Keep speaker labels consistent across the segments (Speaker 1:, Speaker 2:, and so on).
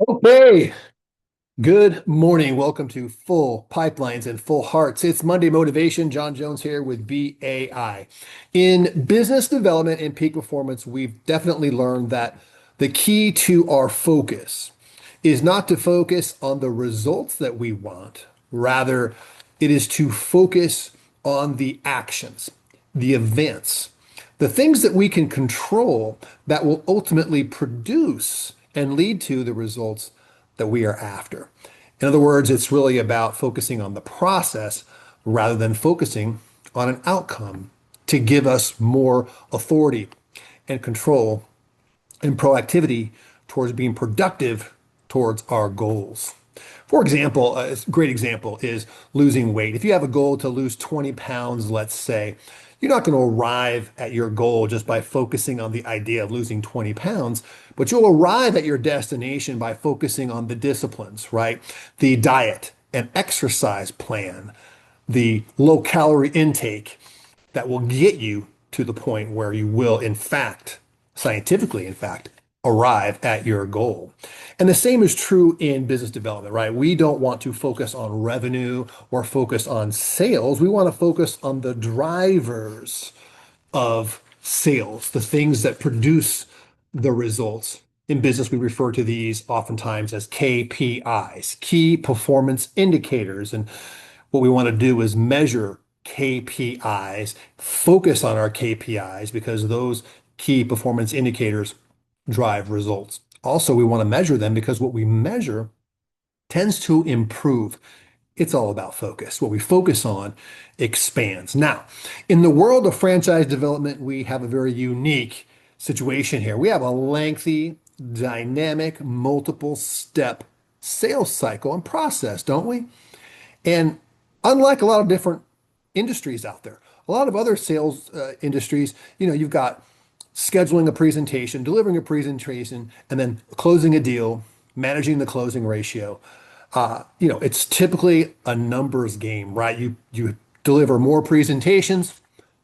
Speaker 1: Okay, good morning. Welcome to Full Pipelines and Full Hearts. It's Monday Motivation. John Jones here with BAI. In business development and peak performance, we've definitely learned that the key to our focus is not to focus on the results that we want. Rather, it is to focus on the actions, the events, the things that we can control that will ultimately produce and lead to the results that we are after. In other words, it's really about focusing on the process rather than focusing on an outcome to give us more authority and control and proactivity towards being productive towards our goals. For example, a great example is losing weight. If you have a goal to lose 20 pounds, let's say, you're not going to arrive at your goal just by focusing on the idea of losing 20 pounds, but you'll arrive at your destination by focusing on the disciplines, right? The diet and exercise plan, the low calorie intake that will get you to the point where you will, in fact, scientifically, in fact, arrive at your goal. And the same is true in business development, right? We don't want to focus on revenue or focus on sales. We want to focus on the drivers of sales, the things that produce the results. In business, we refer to these oftentimes as KPIs, key performance indicators. And what we want to do is measure KPIs, focus on our KPIs because those key performance indicators drive results. Also, we want to measure them because what we measure tends to improve. It's all about focus. What we focus on expands. Now, in the world of franchise development, we have a very unique situation here. We have a lengthy, dynamic, multiple step sales cycle and process, don't we? And unlike a lot of different industries out there, a lot of other sales industries, you've got scheduling a presentation, delivering a presentation, and then closing a deal, managing the closing ratio. It's typically a numbers game, right? You deliver more presentations,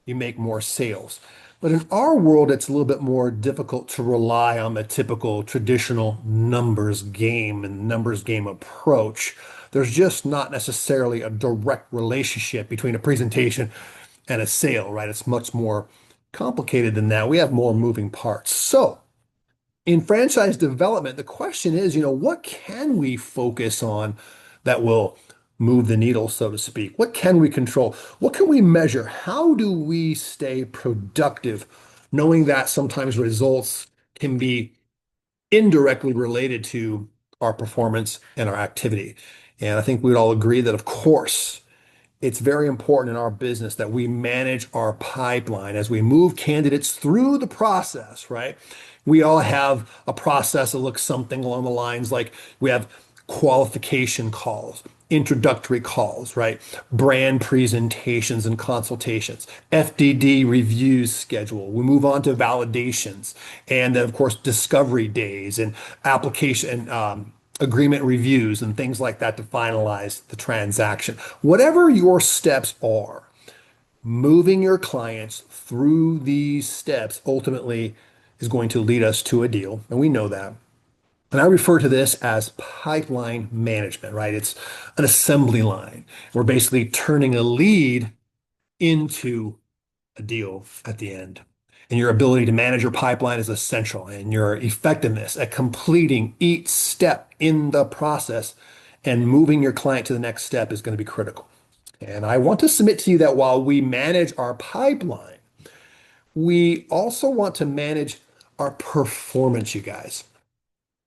Speaker 1: you make more sales. But in our world, it's a little bit more difficult to rely on the typical traditional numbers game and numbers game approach. There's just not necessarily a direct relationship between a presentation and a sale, right? It's much more complicated than that. We have more moving parts. So, in franchise development, the question is, what can we focus on that will move the needle, so to speak? What can we control? What can we measure? How do we stay productive, knowing that sometimes results can be indirectly related to our performance and our activity? And I think we would all agree that, of course, it's very important in our business that we manage our pipeline as we move candidates through the process, right? We all have a process that looks something along the lines like we have qualification calls, introductory calls, right? Brand presentations and consultations, FDD reviews schedule. We move on to validations, and then, of course, discovery days and application agreement reviews and things like that to finalize the transaction. Whatever your steps are, moving your clients through these steps ultimately is going to lead us to a deal, and we know that. And I refer to this as pipeline management, right? It's an assembly line. We're basically turning a lead into a deal at the end. And your ability to manage your pipeline is essential, and your effectiveness at completing each step in the process and moving your client to the next step is going to be critical. And I want to submit to you that while we manage our pipeline, we also want to manage our performance, you guys.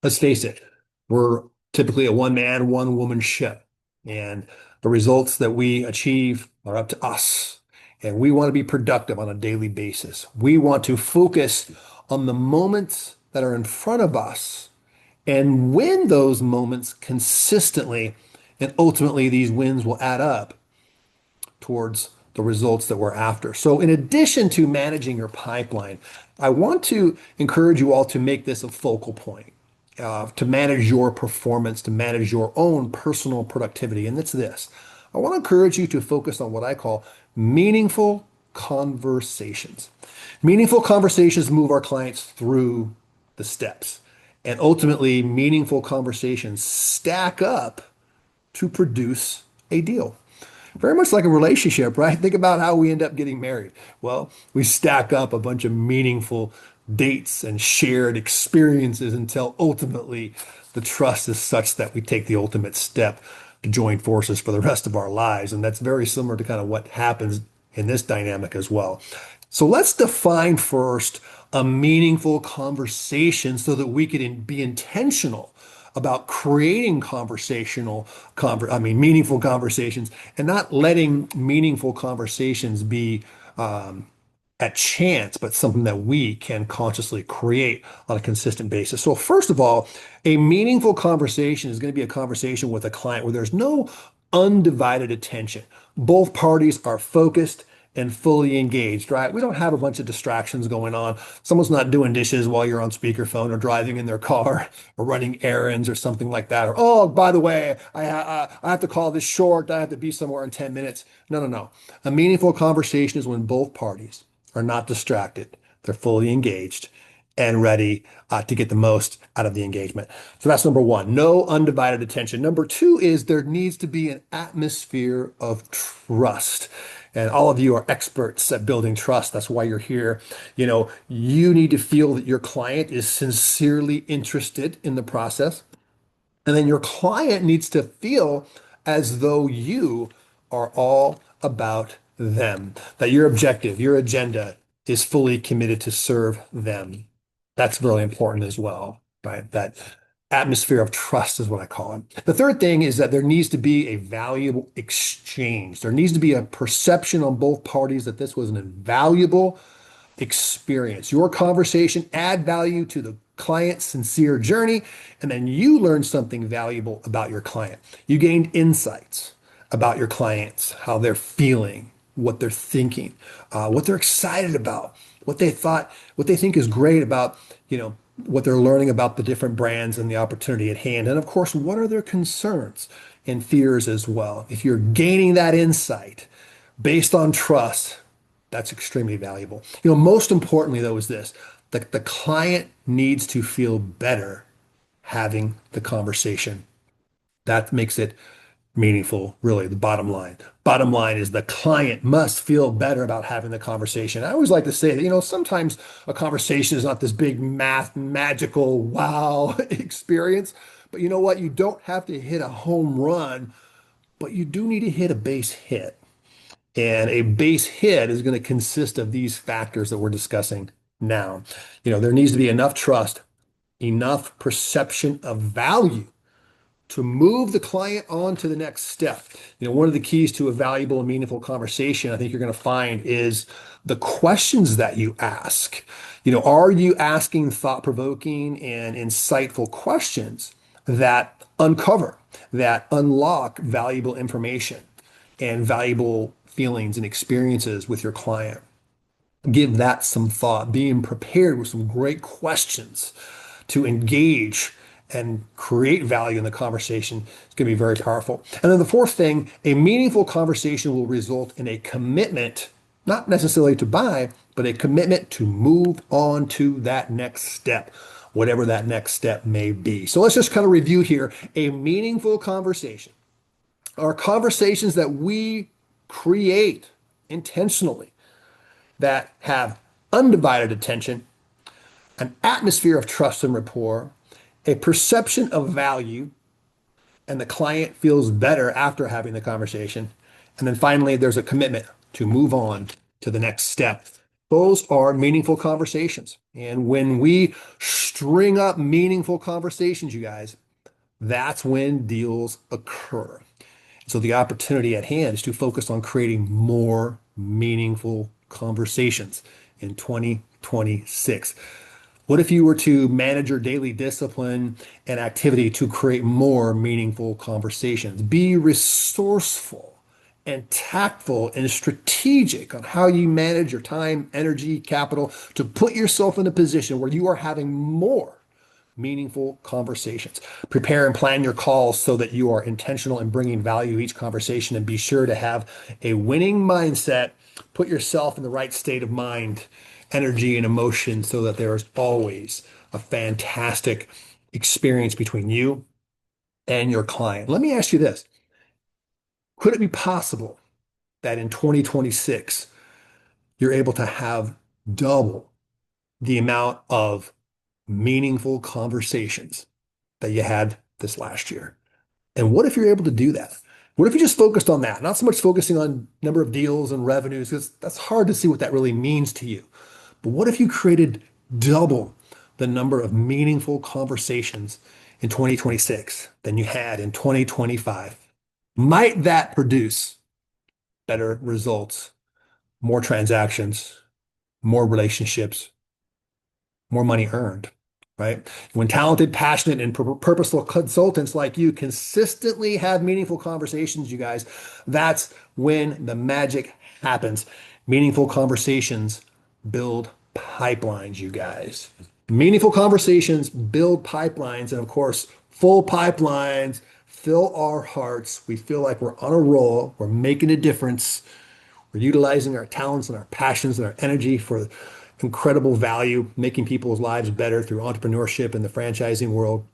Speaker 1: Let's face it, we're typically a one man, one woman ship, and the results that we achieve are up to us. And we want to be productive on a daily basis. We want to focus on the moments that are in front of us and win those moments consistently. And ultimately, these wins will add up towards the results that we're after. So, in addition to managing your pipeline, I want to encourage you all to make this a focal point, to manage your performance, to manage your own personal productivity. And it's this: I want to encourage you to focus on what I call meaningful conversations. Meaningful conversations move our clients through the steps. And ultimately, meaningful conversations stack up to produce a deal. Very much like a relationship, right? Think about how we end up getting married. Well, we stack up a bunch of meaningful dates and shared experiences until ultimately the trust is such that we take the ultimate step to join forces for the rest of our lives. And that's very similar to kind of what happens in this dynamic as well. So let's define first a meaningful conversation so that we could be intentional about creating meaningful conversations and not letting meaningful conversations be at chance, but something that we can consciously create on a consistent basis. So first of all, a meaningful conversation is going to be a conversation with a client where there's no undivided attention. Both parties are focused and fully engaged, right? We don't have a bunch of distractions going on. Someone's not doing dishes while you're on speakerphone or driving in their car or running errands or something like that. Or, oh, by the way, I have to call this short. I have to be somewhere in 10 minutes. No, no, no. A meaningful conversation is when both parties are not distracted. They're fully engaged and ready to get the most out of the engagement. So that's number one, no undivided attention. Number two is there needs to be an atmosphere of trust. And all of you are experts at building trust. That's why you're here. You need to feel that your client is sincerely interested in the process. And then your client needs to feel as though you are all about them, that your objective, your agenda is fully committed to serve them. That's really important as well, right? That atmosphere of trust is what I call it. The third thing is that there needs to be a valuable exchange. There needs to be a perception on both parties that this was an invaluable experience. Your conversation add value to the client's sincere journey, and then you learn something valuable about your client. You gained insights about your clients, how they're feeling, what they're thinking, what they're excited about, what they thought, what they think is great about, what they're learning about the different brands and the opportunity at hand. And of course, what are their concerns and fears as well? If you're gaining that insight based on trust, that's extremely valuable. Most importantly, though, is this: the client needs to feel better having the conversation. That makes it meaningful, really, the bottom line. Bottom line is the client must feel better about having the conversation. I always like to say that, sometimes a conversation is not this big magical wow experience, but you know what? You don't have to hit a home run, but you do need to hit a base hit. And a base hit is going to consist of these factors that we're discussing now. There needs to be enough trust, enough perception of value to move the client on to the next step. One of the keys to a valuable and meaningful conversation, I think you're going to find, is the questions that you ask. Are you asking thought-provoking and insightful questions that uncover, that unlock valuable information and valuable feelings and experiences with your client? Give that some thought, being prepared with some great questions to engage and create value in the conversation is going to be very powerful. And then the fourth thing, a meaningful conversation will result in a commitment, not necessarily to buy, but a commitment to move on to that next step, whatever that next step may be. So let's just kind of review here. A meaningful conversation are conversations that we create intentionally that have undivided attention, an atmosphere of trust and rapport, a perception of value, and the client feels better after having the conversation. And then finally, there's a commitment to move on to the next step. Those are meaningful conversations. And when we string up meaningful conversations, you guys, that's when deals occur. So the opportunity at hand is to focus on creating more meaningful conversations in 2026. What if you were to manage your daily discipline and activity to create more meaningful conversations? Be resourceful and tactful and strategic on how you manage your time, energy, capital to put yourself in a position where you are having more meaningful conversations. Prepare and plan your calls so that you are intentional in bringing value to each conversation, and be sure to have a winning mindset. Put yourself in the right state of mind, energy, and emotion so that there is always a fantastic experience between you and your client. Let me ask you this. Could it be possible that in 2026, you're able to have double the amount of meaningful conversations that you had this last year? And what if you're able to do that? What if you just focused on that? Not so much focusing on number of deals and revenues, because that's hard to see what that really means to you. But what if you created double the number of meaningful conversations in 2026 than you had in 2025? Might that produce better results, more transactions, more relationships, more money earned, right? When talented, passionate, and purposeful consultants like you consistently have meaningful conversations, you guys, that's when the magic happens. Meaningful conversations build pipelines, you guys. Meaningful conversations build pipelines. And of course, full pipelines fill our hearts. We feel like we're on a roll, we're making a difference. We're utilizing our talents and our passions and our energy for incredible value, making people's lives better through entrepreneurship and the franchising world.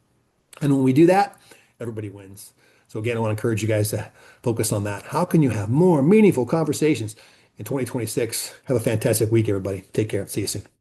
Speaker 1: And when we do that, everybody wins. So again, I want to encourage you guys to focus on that. How can you have more meaningful conversations in 2026? Have a fantastic week, everybody. Take care. See you soon.